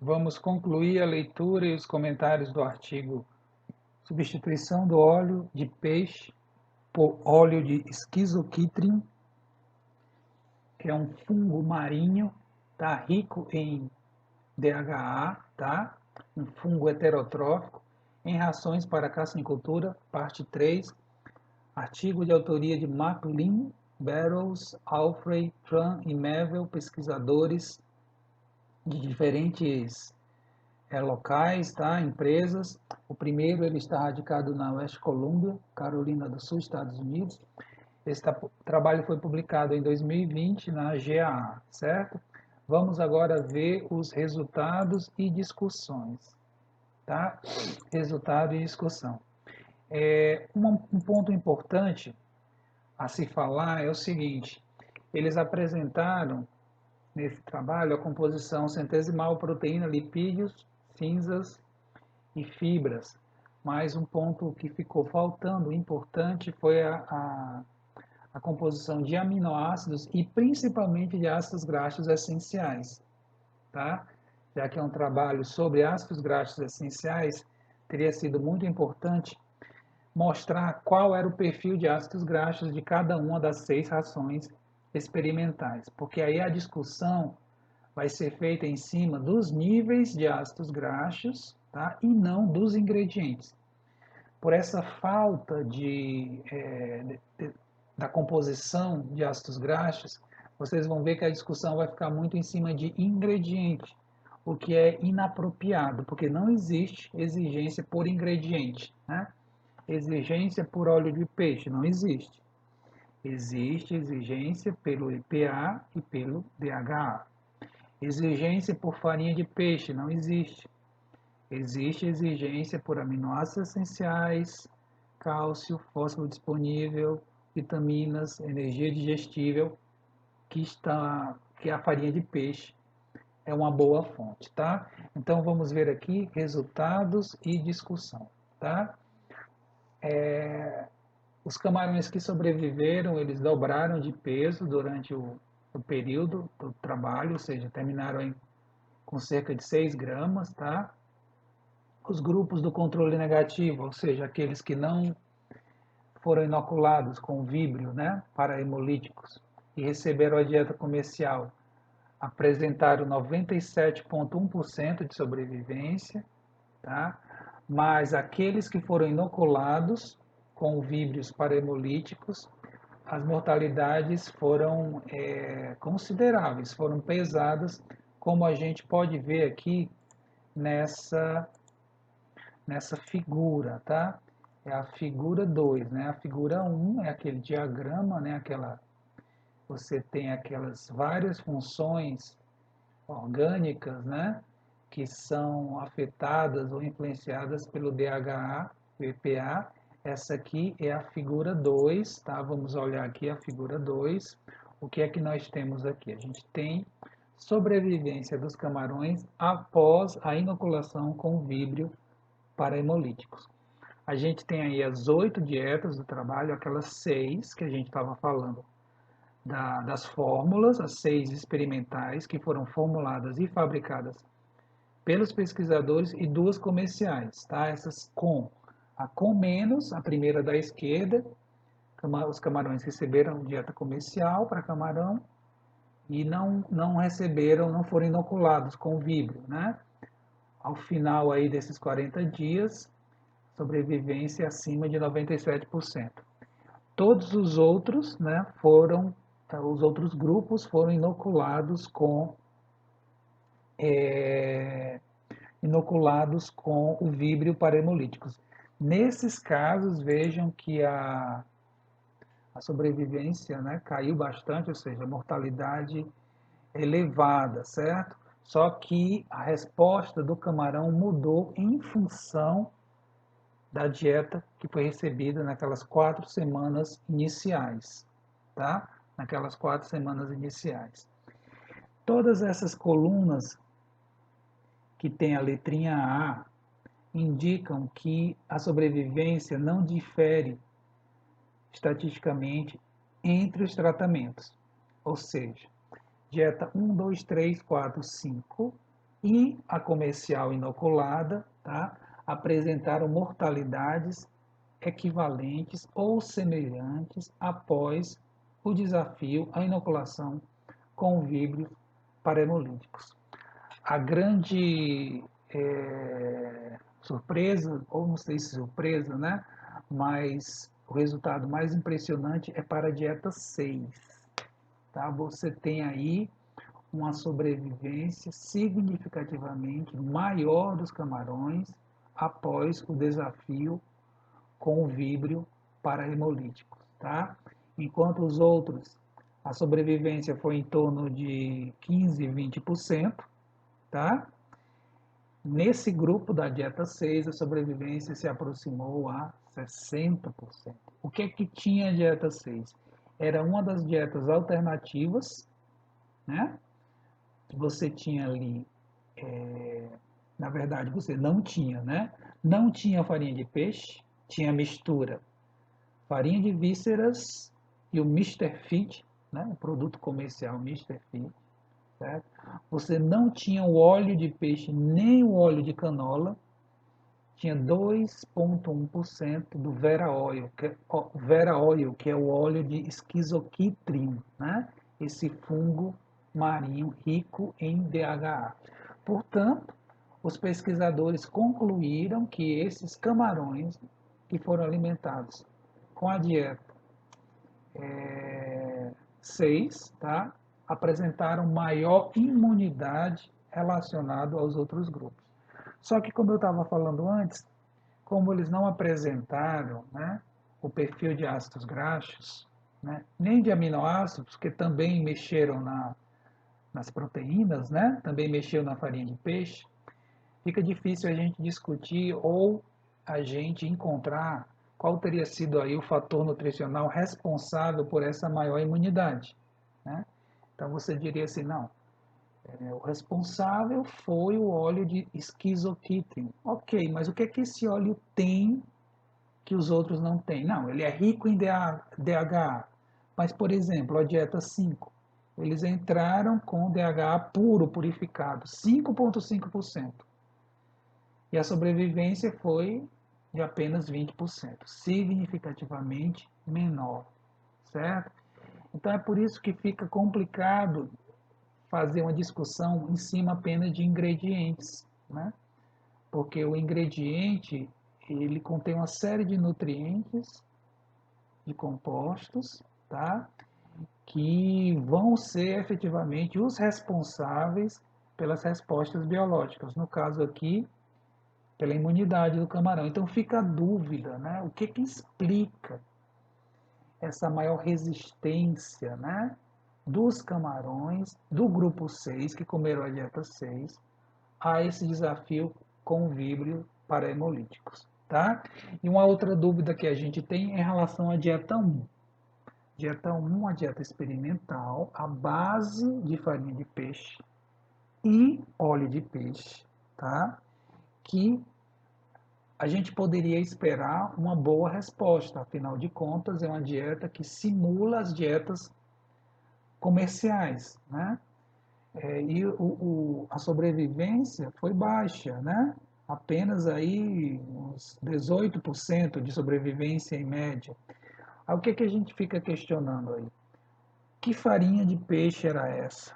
Vamos concluir a leitura e os comentários do artigo Substituição do óleo de peixe por óleo de esquizoquitrin, que é um fungo marinho, tá? Rico em DHA, tá? Um fungo heterotrófico, em rações para caçicultura, parte 3, artigo de autoria de McLean, Barrows, Alfred, Tran e Mevel, pesquisadores de diferentes locais, tá? Empresas. O primeiro ele está radicado na West Columbia, Carolina do Sul, Estados Unidos. Esse trabalho foi publicado em 2020 na GAA, certo? Vamos agora ver os resultados e discussões, tá? Resultado e discussão. Um ponto importante a se falar é o seguinte: eles apresentaram nesse trabalho a composição centesimal, proteína, lipídios, cinzas e fibras. Mas um ponto que ficou faltando, importante, foi a composição de aminoácidos e principalmente de ácidos graxos essenciais, tá? Já que é um trabalho sobre ácidos graxos essenciais, teria sido muito importante mostrar qual era o perfil de ácidos graxos de cada uma das 6 rações experimentais, porque aí a discussão vai ser feita em cima dos níveis de ácidos graxos, tá? E não dos ingredientes. Por essa falta da composição de ácidos graxos, vocês vão ver que a discussão vai ficar muito em cima de ingrediente, o que é inapropriado, porque não existe exigência por ingrediente, né? Exigência por óleo de peixe, não existe. Existe exigência pelo EPA e pelo DHA. Exigência por farinha de peixe, não existe. Existe exigência por aminoácidos essenciais, cálcio, fósforo disponível, vitaminas, energia digestível, que a farinha de peixe é uma boa fonte, tá? Então vamos ver aqui resultados e discussão, tá? Os camarões que sobreviveram, eles dobraram de peso durante o período do trabalho, ou seja, terminaram com cerca de 6 gramas, tá? Os grupos do controle negativo, ou seja, aqueles que não foram inoculados com víbrio, né, para hemolíticos e receberam a dieta comercial, apresentaram 97,1% de sobrevivência, tá? Mas aqueles que foram inoculados com víbrios para hemolíticos, as mortalidades foram consideráveis, foram pesadas, como a gente pode ver aqui nessa figura, tá? É a figura 2, né? A figura 1 é aquele diagrama, né? Você tem aquelas várias funções orgânicas, né? Que são afetadas ou influenciadas pelo DHA, EPA. Essa aqui é a figura 2, tá? Vamos olhar aqui a figura 2. O que é que nós temos aqui? A gente tem sobrevivência dos camarões após a inoculação com víbrio para hemolíticos. A gente tem aí as 8 dietas do trabalho, aquelas 6 que a gente estava falando, das fórmulas, as 6 experimentais que foram formuladas e fabricadas pelos pesquisadores e 2 comerciais, tá? Essas com menos, a primeira da esquerda, os camarões receberam dieta comercial para camarão e não receberam, não foram inoculados com víbrio, né? Ao final aí desses 40 dias, sobrevivência acima de 97%. Todos os outros, né, os outros grupos foram inoculados com o víbrio para hemolíticos. Nesses casos, vejam que a sobrevivência, né, caiu bastante, ou seja, a mortalidade elevada, certo? Só que a resposta do camarão mudou em função da dieta que foi recebida naquelas 4 semanas iniciais, tá? Naquelas 4 semanas iniciais. Todas essas colunas que tem a letrinha A indicam que a sobrevivência não difere estatisticamente entre os tratamentos. Ou seja, dieta 1, 2, 3, 4, 5 e a comercial inoculada, tá, apresentaram mortalidades equivalentes ou semelhantes após o desafio à inoculação com víbrios parahemolíticos. A grande surpresa, ou não sei se surpresa, né? Mas o resultado mais impressionante é para a dieta 6. Tá? Você tem aí uma sobrevivência significativamente maior dos camarões após o desafio com o víbrio parahemolítico. Tá? Enquanto os outros, a sobrevivência foi em torno de 15, 20%. Tá? Nesse grupo da dieta 6, a sobrevivência se aproximou a 60%. O que é que tinha a dieta 6? Era uma das dietas alternativas, né? Você tinha ali, na verdade, você não tinha, né? Não tinha farinha de peixe, tinha mistura farinha de vísceras e o Mr. Feed, né? O produto comercial Mr. Feed. Certo? Você não tinha o óleo de peixe nem o óleo de canola, tinha 2,1% do Vera Oil, que é o óleo de esquizoquitrin, né? Esse fungo marinho rico em DHA. Portanto, os pesquisadores concluíram que esses camarões que foram alimentados com a dieta 6, tá? Apresentaram maior imunidade relacionado aos outros grupos. Só que, como eu estava falando antes, como eles não apresentaram, né, o perfil de ácidos graxos, né, nem de aminoácidos, que também mexeram nas proteínas, né, também mexeu na farinha de peixe, fica difícil a gente discutir ou a gente encontrar qual teria sido aí o fator nutricional responsável por essa maior imunidade, né? Então você diria assim, não, o responsável foi o óleo de esquizoquitrin. Ok, mas o que é que esse óleo tem que os outros não têm? Não, ele é rico em DHA. Mas, por exemplo, a dieta 5, eles entraram com DHA puro, purificado, 5,5%. E a sobrevivência foi de apenas 20%, significativamente menor, certo? Então é por isso que fica complicado fazer uma discussão em cima apenas de ingredientes, né? Porque o ingrediente ele contém uma série de nutrientes, de compostos, tá? Que vão ser efetivamente os responsáveis pelas respostas biológicas. No caso aqui, pela imunidade do camarão. Então fica a dúvida, né? O que explica essa maior resistência, né, dos camarões do grupo 6, que comeram a dieta 6, a esse desafio com víbrio para hemolíticos, tá? E uma outra dúvida que a gente tem é em relação à dieta 1. Dieta 1, a dieta experimental, a base de farinha de peixe e óleo de peixe, tá? Que a gente poderia esperar uma boa resposta, afinal de contas, é uma dieta que simula as dietas comerciais, né? A sobrevivência foi baixa, né? Apenas aí uns 18% de sobrevivência em média. Aí o que a gente fica questionando aí? Que farinha de peixe era essa?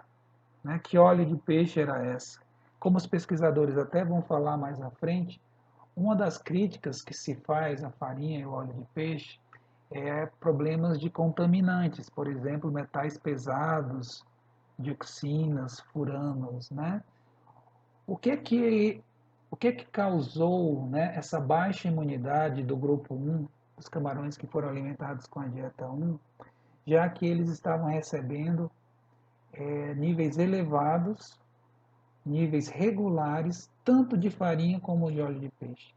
Né? Que óleo de peixe era essa? Como os pesquisadores até vão falar mais à frente, uma das críticas que se faz à farinha e ao óleo de peixe é problemas de contaminantes, por exemplo, metais pesados, dioxinas, furanos, né? O que que o que causou, né, essa baixa imunidade do grupo 1, dos camarões que foram alimentados com a dieta 1, já que eles estavam recebendo níveis elevados, níveis regulares, tanto de farinha como de óleo de peixe?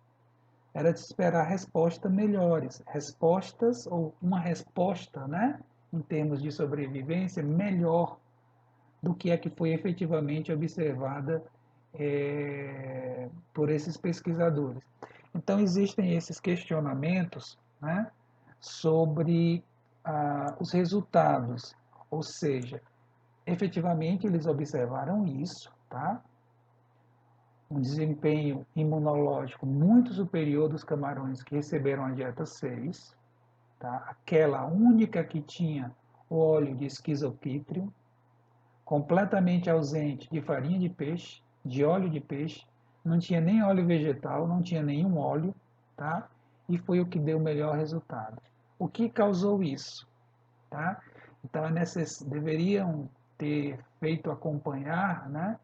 Era de esperar respostas melhores, respostas ou uma resposta, né, em termos de sobrevivência melhor do que a que foi efetivamente observada por esses pesquisadores. Então existem esses questionamentos, né, sobre os resultados, ou seja, efetivamente eles observaram isso, tá? um desempenho imunológico muito superior dos camarões que receberam a dieta 6, tá? Aquela única que tinha o óleo de esquizoquítreo, completamente ausente de farinha de peixe, de óleo de peixe, não tinha nem óleo vegetal, não tinha nenhum óleo, tá? E foi o que deu o melhor resultado. O que causou isso? Tá? Então, deveriam ter feito acompanhar, né,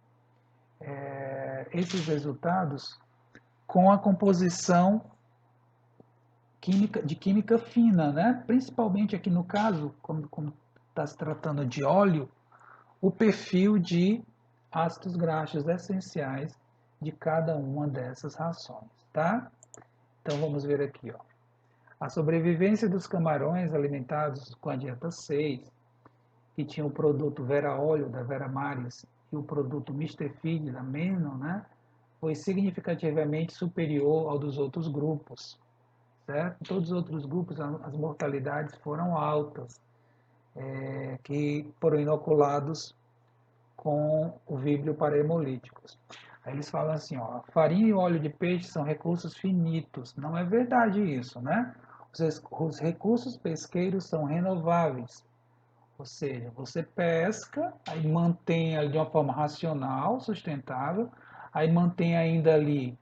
esses resultados com a composição de química fina, né? Principalmente aqui no caso, como está se tratando de óleo, o perfil de ácidos graxos essenciais de cada uma dessas rações, tá? Então vamos ver aqui, ó. A sobrevivência dos camarões alimentados com a dieta 6, que tinha o produto Vera Óleo da Vera Maris e o produto Mr. Feed da Menon, né, foi significativamente superior ao dos outros grupos, certo? Em todos os outros grupos as mortalidades foram altas, que foram inoculados com o víbrio para hemolíticos. Aí eles falam assim, ó, farinha e óleo de peixe são recursos finitos. Não é verdade isso, né? Os recursos pesqueiros são renováveis. Ou seja, você pesca, aí mantém ali de uma forma racional, sustentável, aí mantém ainda ali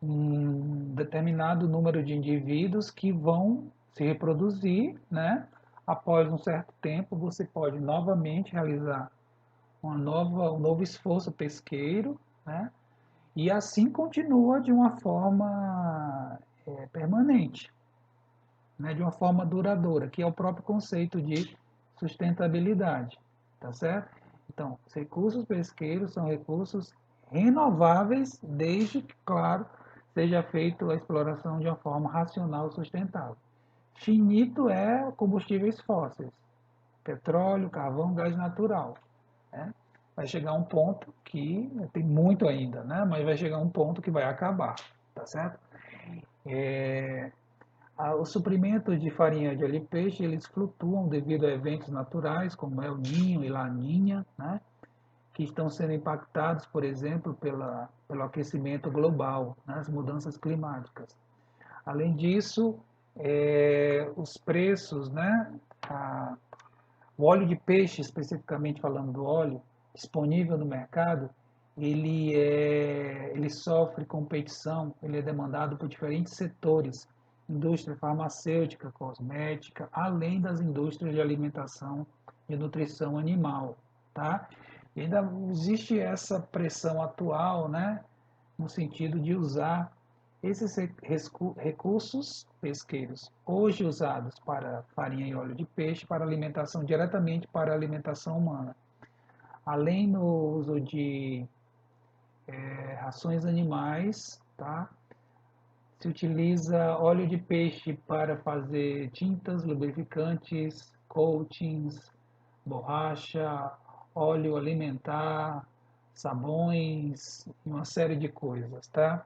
um determinado número de indivíduos que vão se reproduzir, né? Após um certo tempo, você pode novamente realizar um novo esforço pesqueiro, né? E assim continua de uma forma permanente, né? De uma forma duradoura, que é o próprio conceito de sustentabilidade, tá certo? Então, os recursos pesqueiros são recursos renováveis, desde que, claro, seja feita a exploração de uma forma racional e sustentável. Finito é combustíveis fósseis, petróleo, carvão, gás natural, né? Vai chegar um ponto que tem muito ainda, né? Mas vai chegar um ponto que vai acabar, tá certo? Os suprimentos de farinha de óleo de peixe, eles flutuam devido a eventos naturais, como El Niño e Laninha, né? Que estão sendo impactados, por exemplo, pelo aquecimento global, né? As mudanças climáticas. Além disso, os preços, né? O óleo de peixe, especificamente falando do óleo, disponível no mercado, ele sofre competição, ele é demandado por diferentes setores, indústria farmacêutica, cosmética, além das indústrias de alimentação e nutrição animal, tá? E ainda existe essa pressão atual, né, no sentido de usar esses recursos pesqueiros, hoje usados para farinha e óleo de peixe, para alimentação, diretamente para a alimentação humana. Além no uso de rações animais, tá? Se utiliza óleo de peixe para fazer tintas, lubrificantes, coatings, borracha, óleo alimentar, sabões e uma série de coisas, tá?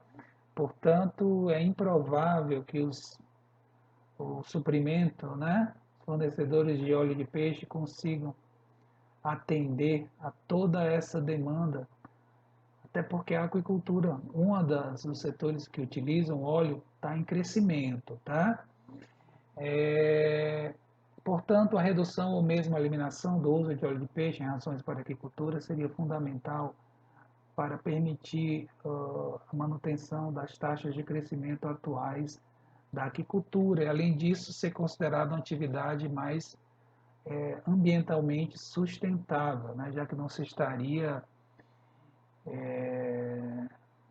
Portanto, é improvável que o suprimento, né, fornecedores de óleo de peixe consigam atender a toda essa demanda, até porque a aquicultura, dos setores que utilizam óleo, está em crescimento, tá? Portanto, a redução ou mesmo a eliminação do uso de óleo de peixe em rações para a aquicultura seria fundamental para permitir a manutenção das taxas de crescimento atuais da aquicultura e, além disso, ser considerada uma atividade mais ambientalmente sustentável, né? Já que não se estaria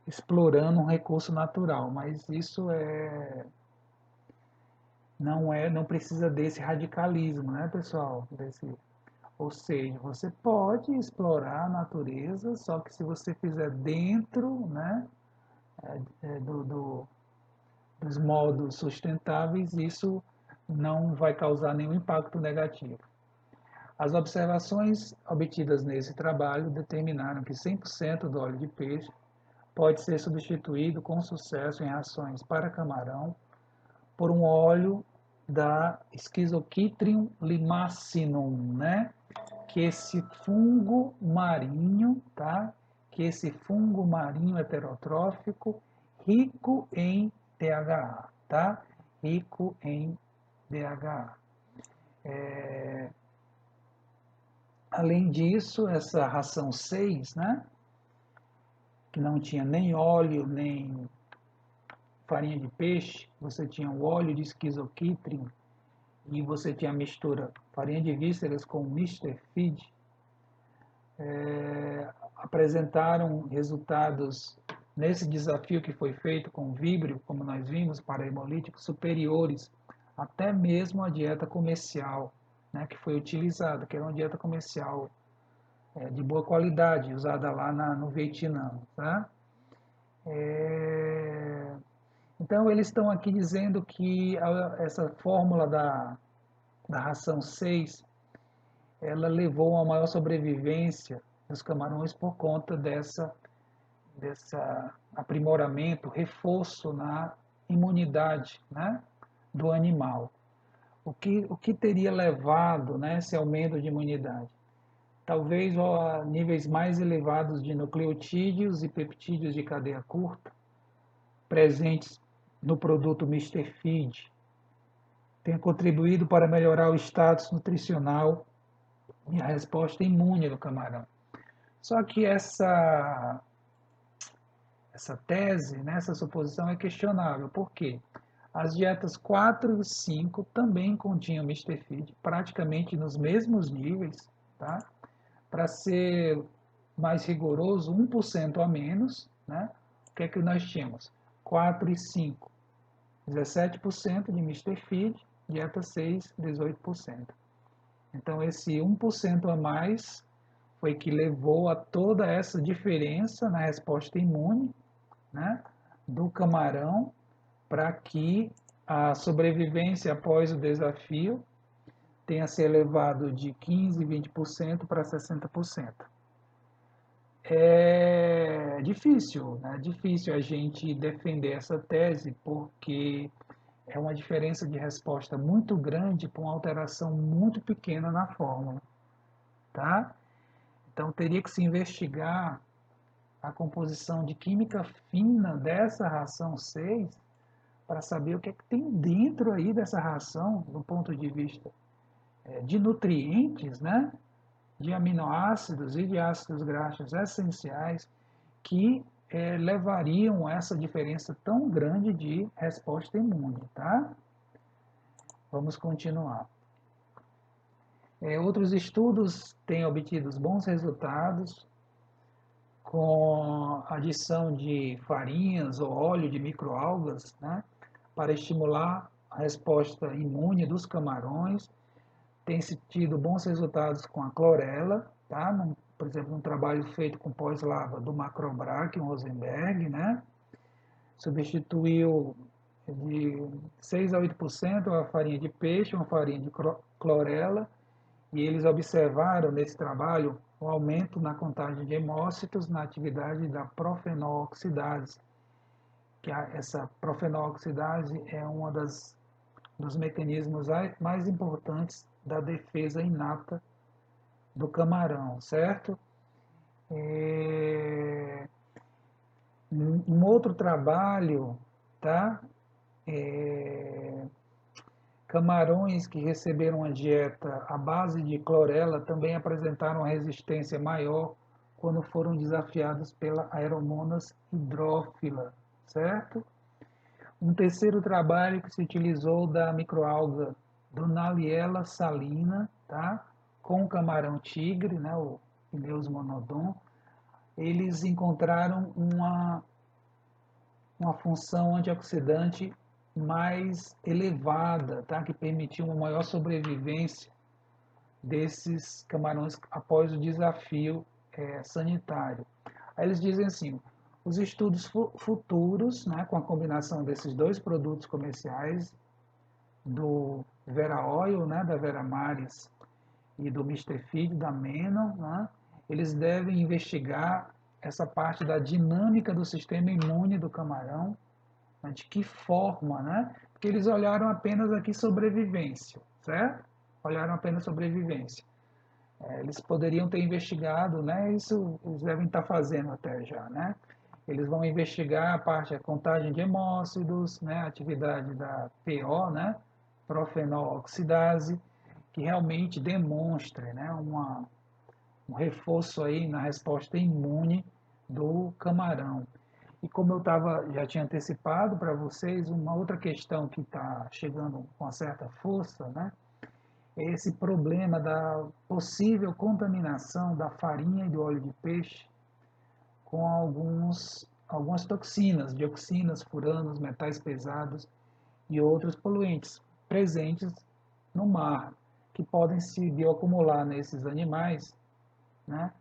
explorando um recurso natural, mas isso não precisa desse radicalismo, né, pessoal? Ou seja, você pode explorar a natureza, só que se você fizer dentro, né, dos modos sustentáveis, isso não vai causar nenhum impacto negativo. As observações obtidas nesse trabalho determinaram que 100% do óleo de peixe pode ser substituído com sucesso em rações para camarão por um óleo da Schizochitrium limacinum, né? Que é esse fungo marinho, tá? que esse fungo marinho heterotrófico rico em DHA, tá? Rico em DHA. Além disso, essa ração 6, né, que não tinha nem óleo, nem farinha de peixe, você tinha o óleo de esquizoquitrin e você tinha a mistura farinha de vísceras com Mr. Feed, apresentaram resultados nesse desafio que foi feito com o Vibrio, como nós vimos, para hemolíticos superiores, até mesmo a dieta comercial, né, que foi utilizada, que era uma dieta comercial de boa qualidade, usada lá no Vietnã. Tá? Então, eles estão aqui dizendo que essa fórmula da ração 6 ela levou a uma maior sobrevivência dos camarões por conta dessa aprimoramento, reforço na imunidade, né, do animal. O que teria levado, né, esse aumento de imunidade? Talvez a níveis mais elevados de nucleotídeos e peptídeos de cadeia curta, presentes no produto Mr. Feed, tenha contribuído para melhorar o status nutricional e a resposta imune do camarão. Só que essa tese, né, essa suposição é questionável. Por quê? As dietas 4 e 5 também continham Mr. Feed, praticamente nos mesmos níveis, tá? Para ser mais rigoroso, 1% a menos, né? O que é que nós tínhamos? 4 e 5, 17% de Mr. Feed, dieta 6, 18%. Então, esse 1% a mais foi que levou a toda essa diferença na resposta imune, né, do camarão, para que a sobrevivência após o desafio tenha se elevado de 15%, 20% para 60%. É difícil, né? Difícil a gente defender essa tese, porque é uma diferença de resposta muito grande com uma alteração muito pequena na fórmula, tá? Então teria que se investigar a composição de química fina dessa ração 6 para saber o que é que tem dentro aí dessa ração, do ponto de vista de nutrientes, né? De aminoácidos e de ácidos graxos essenciais que levariam a essa diferença tão grande de resposta imune, tá? Vamos continuar. Outros estudos têm obtido bons resultados com adição de farinhas ou óleo de microalgas, né, para estimular a resposta imune dos camarões. Tem-se tido bons resultados com a clorela, tá? Por exemplo, um trabalho feito com pós-lava do Macrobrachium Rosenberg, né? Substituiu de 6 a 8% a farinha de peixe, uma farinha de clorela, e eles observaram nesse trabalho o aumento na contagem de hemócitos na atividade da profenol-oxidase, que essa profenol-oxidase é um dos mecanismos mais importantes da defesa inata do camarão, certo? Um outro trabalho, tá? Camarões que receberam a dieta à base de clorela também apresentaram uma resistência maior quando foram desafiados pela Aeromonas hydrophila, certo? Um terceiro trabalho que se utilizou da microalga Dunaliella salina, tá? Com o camarão tigre, né? O Ileus monodon, eles encontraram uma função antioxidante mais elevada, tá? Que permitiu uma maior sobrevivência desses camarões após o desafio sanitário. Aí eles dizem assim, os estudos futuros, né, com a combinação desses dois produtos comerciais, do Vera Oil, né, da Vera Maris, e do Mr. Feed, da Menon, né, eles devem investigar essa parte da dinâmica do sistema imune do camarão, né, de que forma, né? Porque eles olharam apenas aqui sobrevivência, certo? Olharam apenas sobrevivência. Eles poderiam ter investigado, né? Isso eles devem estar fazendo até já, né? Eles vão investigar a parte da contagem de hemócidos, né? A atividade da PO, né? Profenol oxidase, que realmente demonstre, né? Um reforço aí na resposta imune do camarão. E como eu já tinha antecipado para vocês, uma outra questão que está chegando com uma certa força, né? É esse problema da possível contaminação da farinha e do óleo de peixe com algumas toxinas, dioxinas, furanos, metais pesados e outros poluentes presentes no mar, que podem se bioacumular nesses animais, né?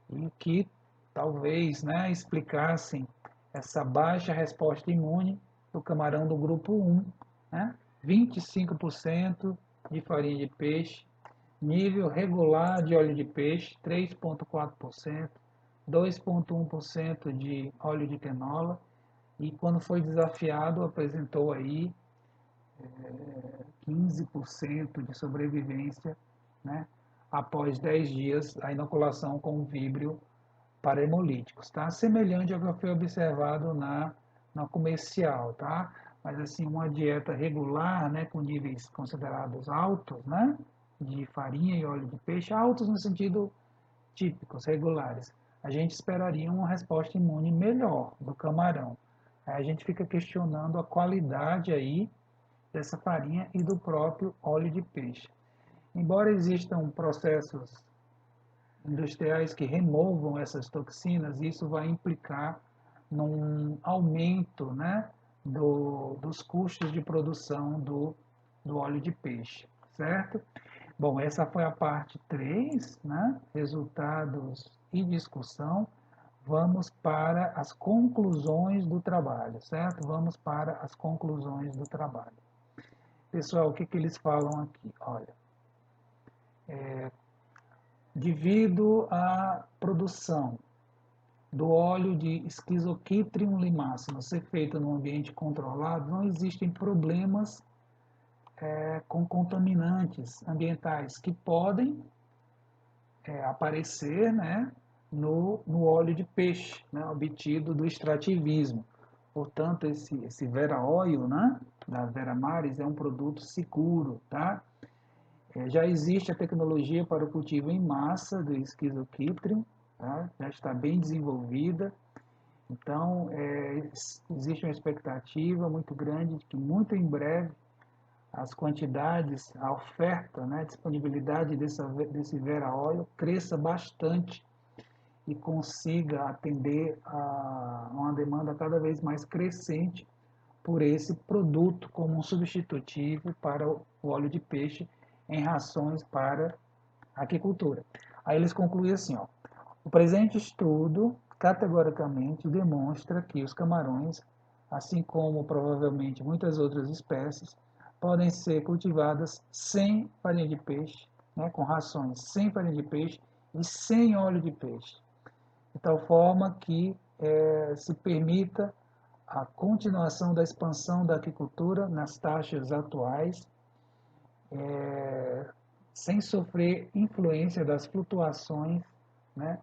E que talvez, né, explicassem essa baixa resposta imune do camarão do grupo 1, né? 25% de farinha de peixe, nível regular de óleo de peixe, 3,4%, 2,1% de óleo de canola, e quando foi desafiado apresentou aí 15% de sobrevivência, né, após 10 dias da inoculação com o víbrio para hemolíticos, tá? Semelhante ao que foi observado na comercial, tá? Mas assim, uma dieta regular, né, com níveis considerados altos, né, de farinha e óleo de peixe, altos no sentido típicos, regulares, a gente esperaria uma resposta imune melhor do camarão. Aí a gente fica questionando a qualidade aí dessa farinha e do próprio óleo de peixe. Embora existam processos industriais que removam essas toxinas, isso vai implicar num aumento, né, dos custos de produção do óleo de peixe, certo? Bom, essa foi a parte 3, né? Resultados e discussão. Vamos para as conclusões do trabalho, certo? Vamos para as conclusões do trabalho. Pessoal, o que, que eles falam aqui? Olha, devido à produção do óleo de Schizochitrium limacinus ser feita num ambiente controlado, não existem problemas com contaminantes ambientais que podem aparecer, né, no óleo de peixe, né, obtido do extrativismo. Portanto, esse Vera Oil, né, da Vera Maris, é um produto seguro, tá? Já existe a tecnologia para o cultivo em massa do Schizochitrium, tá? Já está bem desenvolvida. Então, existe uma expectativa muito grande de que muito em breve as quantidades, a oferta, né, a disponibilidade desse Vera Oil cresça bastante e consiga atender a uma demanda cada vez mais crescente por esse produto como um substitutivo para o óleo de peixe em rações para a aquicultura. Aí eles concluem assim, ó, o presente estudo categoricamente demonstra que os camarões, assim como provavelmente muitas outras espécies, podem ser cultivadas sem farinha de peixe, né, com rações sem farinha de peixe e sem óleo de peixe, de tal forma que se permita a continuação da expansão da aquicultura nas taxas atuais, sem sofrer influência das flutuações, né,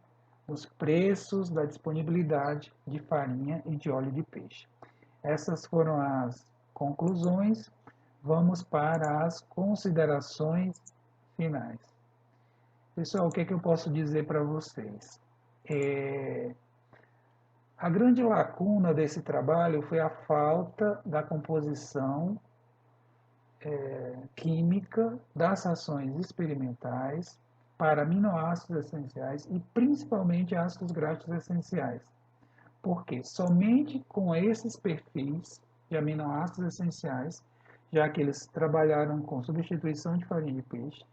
dos preços, da disponibilidade de farinha e de óleo de peixe. Essas foram as conclusões. Vamos para as considerações finais. Pessoal, o que, é que eu posso dizer para vocês? A grande lacuna desse trabalho foi a falta da composição química das ações experimentais para aminoácidos essenciais e principalmente ácidos graxos essenciais. Porque somente com esses perfis de aminoácidos essenciais, já que eles trabalharam com substituição de farinha de peixe,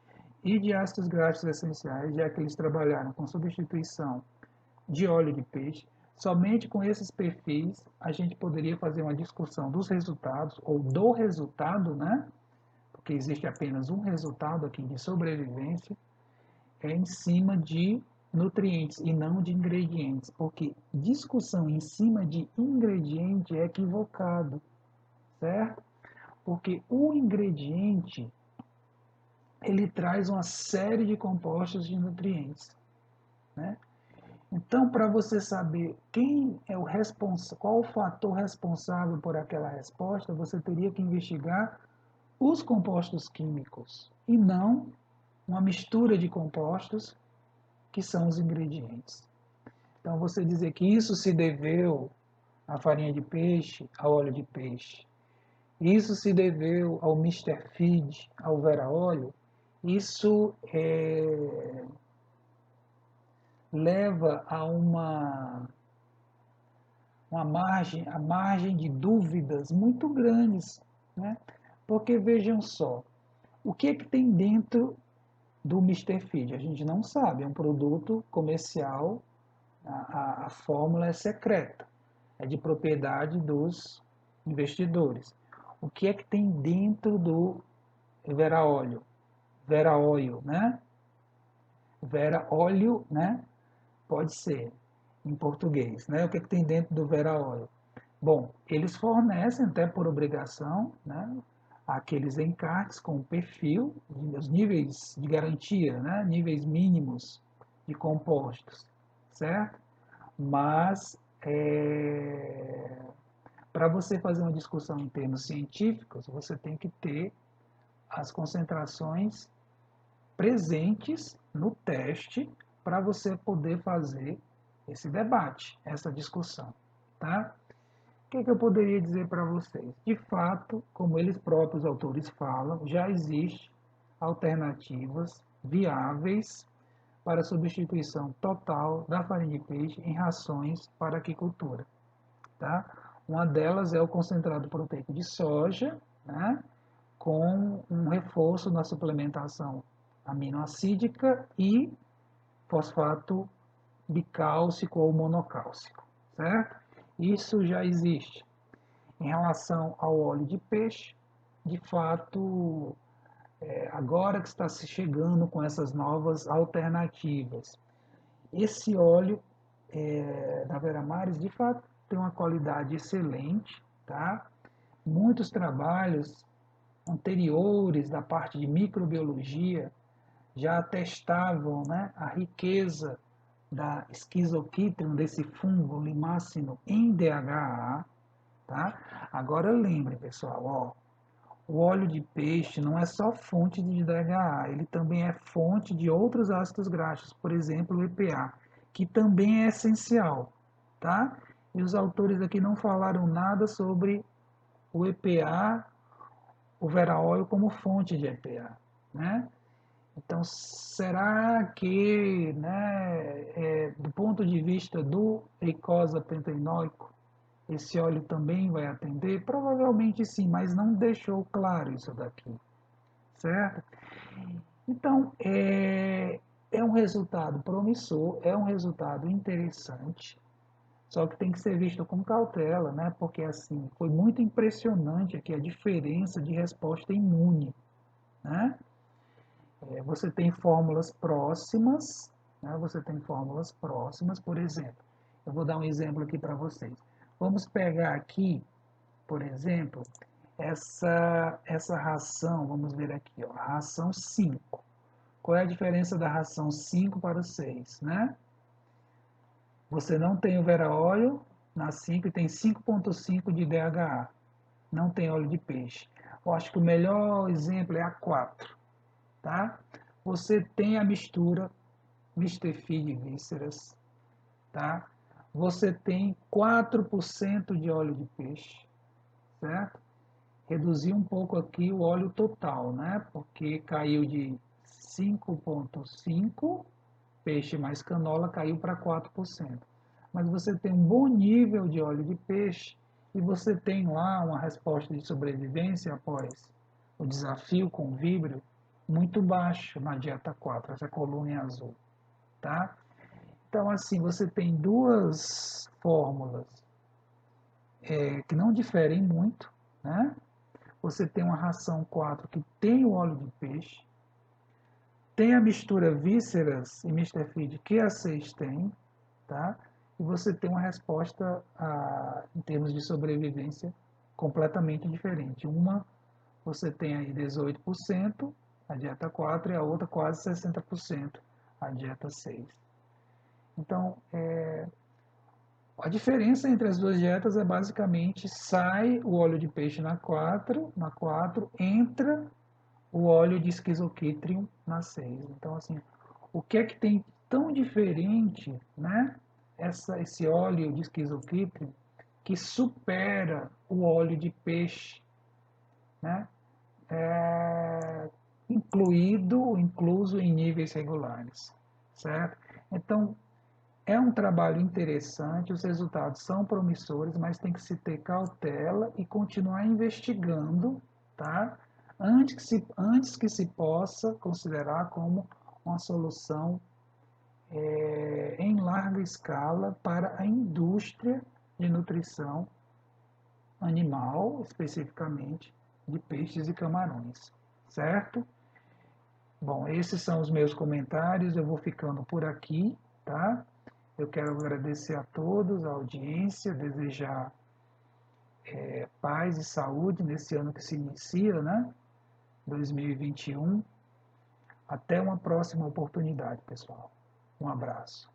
e de ácidos graxos essenciais, já que eles trabalharam com substituição de óleo de peixe, somente com esses perfis a gente poderia fazer uma discussão dos resultados, ou do resultado, né? Porque existe apenas um resultado aqui de sobrevivência, em cima de nutrientes e não de ingredientes, porque discussão em cima de ingrediente é equivocado, certo? Porque o ingrediente ele traz uma série de compostos de nutrientes, né? Então, para você saber quem é o responsável, qual o fator responsável por aquela resposta, você teria que investigar os compostos químicos e não uma mistura de compostos que são os ingredientes. Então, você dizer que isso se deveu à farinha de peixe, ao óleo de peixe, isso se deveu ao Mr. Feed, ao Vera Óleo, isso leva a uma margem, a margem de dúvidas muito grandes, né? Porque vejam só, o que é que tem dentro do Mr. Feed? A gente não sabe, é um produto comercial, a fórmula é secreta, é de propriedade dos investidores. O que é que tem dentro do Vera Óleo? Vera Oil, né? Vera Óleo, né? Pode ser em português, né? O que é que tem dentro do Vera Oil? Bom, eles fornecem até por obrigação, né, aqueles encartes com perfil, os níveis de garantia, né, níveis mínimos de compostos, certo? Mas para você fazer uma discussão em termos científicos, você tem que ter as concentrações presentes no teste para você poder fazer esse debate, essa discussão, tá? O que, é que eu poderia dizer para vocês? De fato, como eles próprios autores falam, já existem alternativas viáveis para a substituição total da farinha de peixe em rações para aquicultura. Tá? Uma delas é o concentrado proteico de soja, né, com um reforço na suplementação aminoacídica e fosfato bicálcico ou monocálcico, certo? Isso já existe. Em relação ao óleo de peixe, de fato, agora que está se chegando com essas novas alternativas, esse óleo da Veramaris, de fato, tem uma qualidade excelente, tá? Muitos trabalhos anteriores da parte de microbiologia já atestavam, né, a riqueza da Schizochitrium, desse fungo limáceo em DHA, tá? Agora lembre, pessoal, ó, o óleo de peixe não é só fonte de DHA, ele também é fonte de outros ácidos graxos, por exemplo, o EPA, que também é essencial, tá? E os autores aqui não falaram nada sobre o EPA, o Vera Oil como fonte de EPA, né? Então, será que, né, do ponto de vista do eicosa pentanoico, esse óleo também vai atender? Provavelmente sim, mas não deixou claro isso daqui, certo? Então, é um resultado promissor, é um resultado interessante, só que tem que ser visto com cautela, né? Porque assim, foi muito impressionante aqui a diferença de resposta imune, né? Você tem fórmulas próximas, né? Você tem fórmulas próximas, por exemplo. Eu vou dar um exemplo aqui para vocês. Vamos pegar aqui, por exemplo, essa ração, vamos ver aqui, ó, ração 5. Qual é a diferença da ração 5 para o 6, né? Você não tem o Vera Óleo na 5 e tem 5,5 de DHA. Não tem óleo de peixe. Eu acho que o melhor exemplo é a 4, tá? Você tem a mistura Mr. Feed Vísceras, tá? Você tem 4% de óleo de peixe, certo? Reduzir um pouco aqui o óleo total, né? Porque caiu de 5,5, peixe mais canola caiu para 4%. Mas você tem um bom nível de óleo de peixe e você tem lá uma resposta de sobrevivência após o desafio com o víbrio muito baixo na dieta 4, essa coluna em azul, tá? Então, assim, você tem duas fórmulas que não diferem muito, né? Você tem uma ração 4 que tem o óleo de peixe, tem a mistura vísceras e Mr. Feed que a 6 tem, tá? E você tem uma resposta em termos de sobrevivência completamente diferente. Uma, você tem aí 18%, a dieta 4, e a outra quase 60%, a dieta 6. Então, a diferença entre as duas dietas é basicamente sai o óleo de peixe na 4, entra o óleo de esquizoquitrium na 6. Então, assim, o que é que tem tão diferente, né? Esse óleo de esquizoquitrium que supera o óleo de peixe, né? Incluso em níveis regulares, certo? Então, é um trabalho interessante, os resultados são promissores, mas tem que se ter cautela e continuar investigando, tá? Antes que se possa considerar como uma solução em larga escala para a indústria de nutrição animal, especificamente de peixes e camarões, certo? Bom, esses são os meus comentários, eu vou ficando por aqui, tá? Eu quero agradecer a todos, a audiência, desejar paz e saúde nesse ano que se inicia, né? 2021. Até uma próxima oportunidade, pessoal. Um abraço.